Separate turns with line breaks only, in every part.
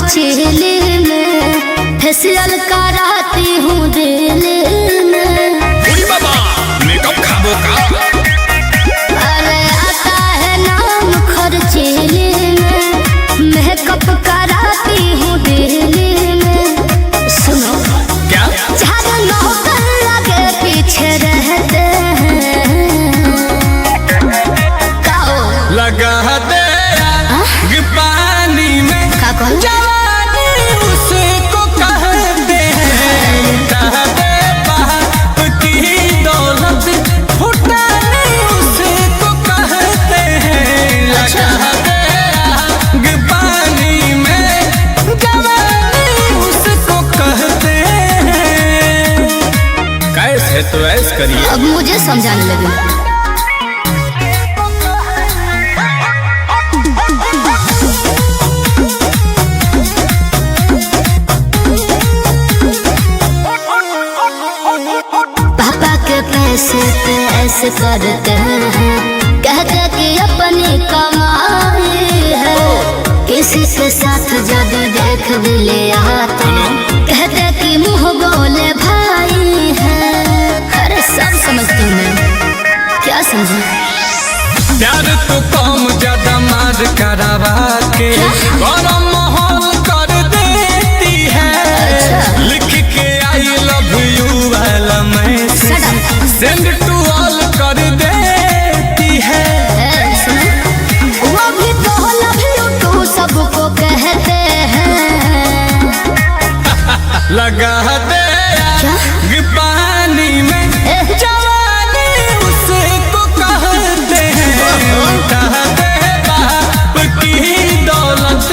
चेहरे में, फेशियल कराती हूँ दिल में।
बाबा मेकअप खाबो का?
अरे आता है नाम खर्चेले में, मेकअप कराती हूँ दिल में। सुनो
क्या?
झाड़ नौकर लगे पीछे रहते हैं,
लगा दे पानी में जवानी उसको कहते हैं, कहते बाप की दौलत फुटानी उसको कहते हैं। लगा दे पानी में जवानी उसको कहते हैं। कैसे तो ऐसे करिए।
अब मुझे समझाने लगे। पैसे पे ऐसे करते हैं, कहते कि अपनी कमाई है। किसी के साथ जब देख भी लिया तो कहते कि मुँह बोले भाई है। अरे सब समझती हूँ मैं, क्या समझे?
प्यार तो कम ज्यादा मार करवा के गरम माहौल कर देती है। अच्छा। लिख के आई लव यू वाला मैसेज सेंड टू ऑल कर देती है।
वो भी तो लव यू टू सबको कहते हैं।
लगा दे पानी में जवानी उसको कहते हैं, कहते बाप की दौलत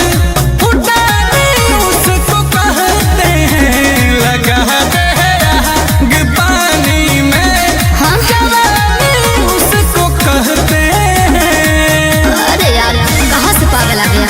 फुटानी उसको कहते हैं। लगा दे पानी में जवानी उसको कहते हैं।
अरे यार कहाँ से पागल आ गया?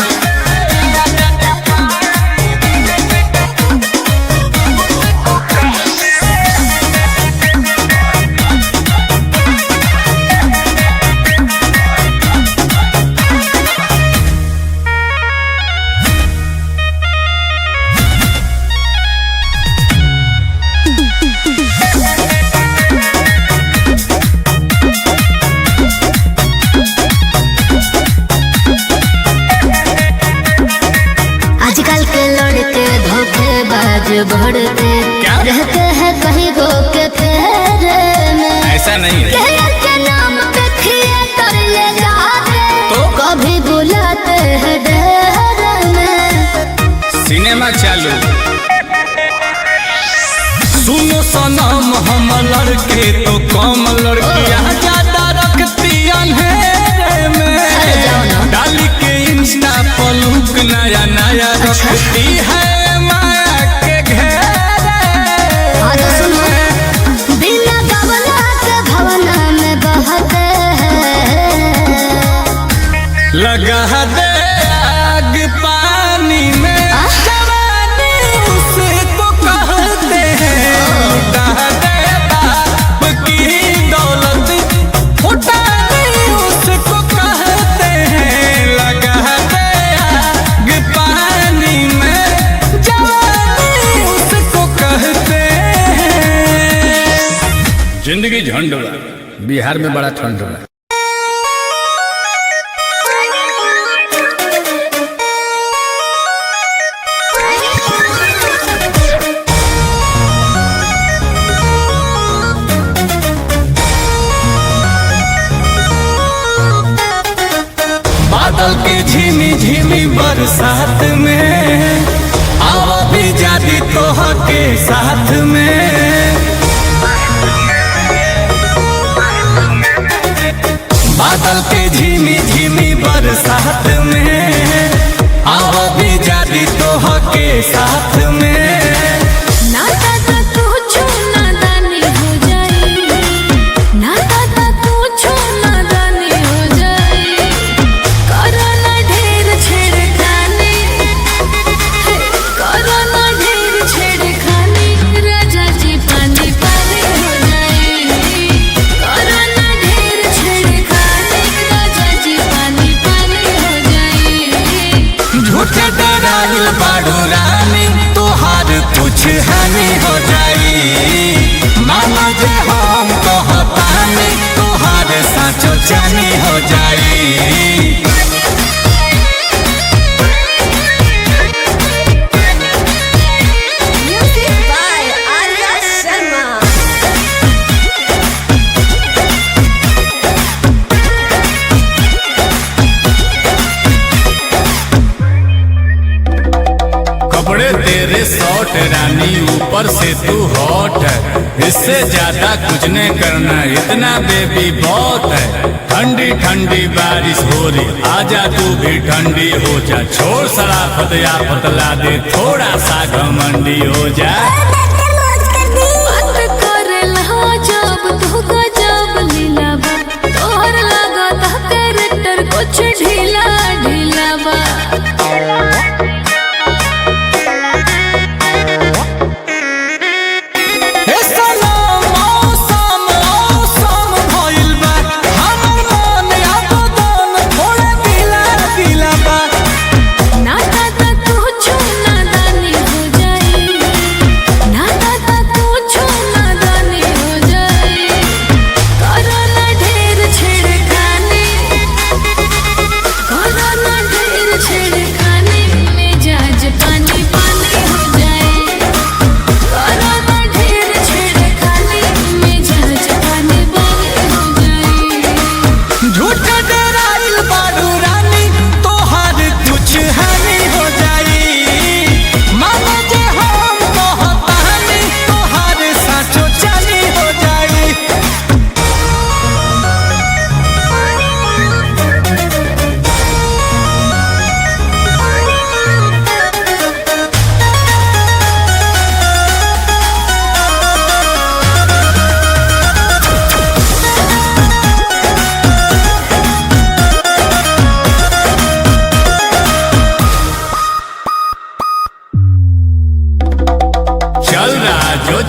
आजकल के लड़के धोखेबाज बढ़ते रहते हैं कहीं गो के फेरे में।
ऐसा नहीं है।
कहर के नाम पे थिएटर ले जाते तो कभी बुलाते हैं डर में।
सिनेमा चालू। सुनो सनम हम लड़के तो कम लड़कियां ज्यादा रखती अंधेरे में। डाली के इंस्टा पर लुक नया नया रखती है माया के घेरे।
बिना गवना के भवना में बहते हैं।
लगा दे आग पानी में जवानी उसको कहते हैं। लगा दे बाप की दौलत फुटानी उसको कहते हैं। लगा दे आग पानी में जवानी उसको कहते हैं। जिंदगी झंड बा, बिहार में बड़ा ठंड बा। बादल के झिमी झिमी बरसात में आवा भी जाती तोह के साथ में। बादल के झिमी झिमी बरसात में आवा भी जाती तोह के साथ में। झूठे डराइल बाड़ू माना जे हम कहतानी तोहारे साचो जानी हो जाई। कपड़े तेरे शॉर्ट रानी ऊपर से तू हॉट है, इससे ज्यादा कुछ नहीं करना, इतना बेबी बहुत है। ठंडी ठंडी बारिश हो रही, आजा तू भी ठंडी हो जा, छोड़ शराफत या पतला दे, थोड़ा सा घमंडी हो जा।
कुछ ढीला ढीला बा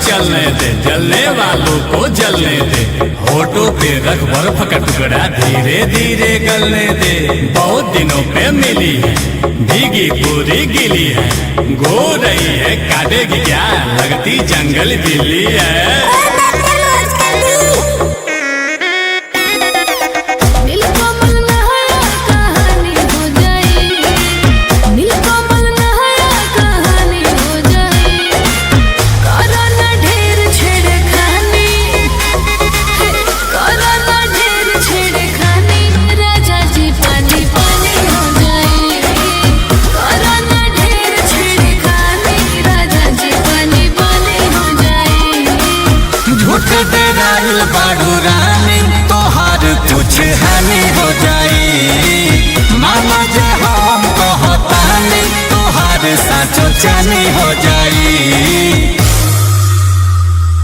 चलने दे, जलने वालों को जलने दे, होठों पे रख बर्फ का टुकड़ा, धीरे धीरे गलने दे। बहुत दिनों पे मिली है, भीगी पूरी गिली है, गो रही है काटेगी क्या, लगती जंगल बिल्ली है।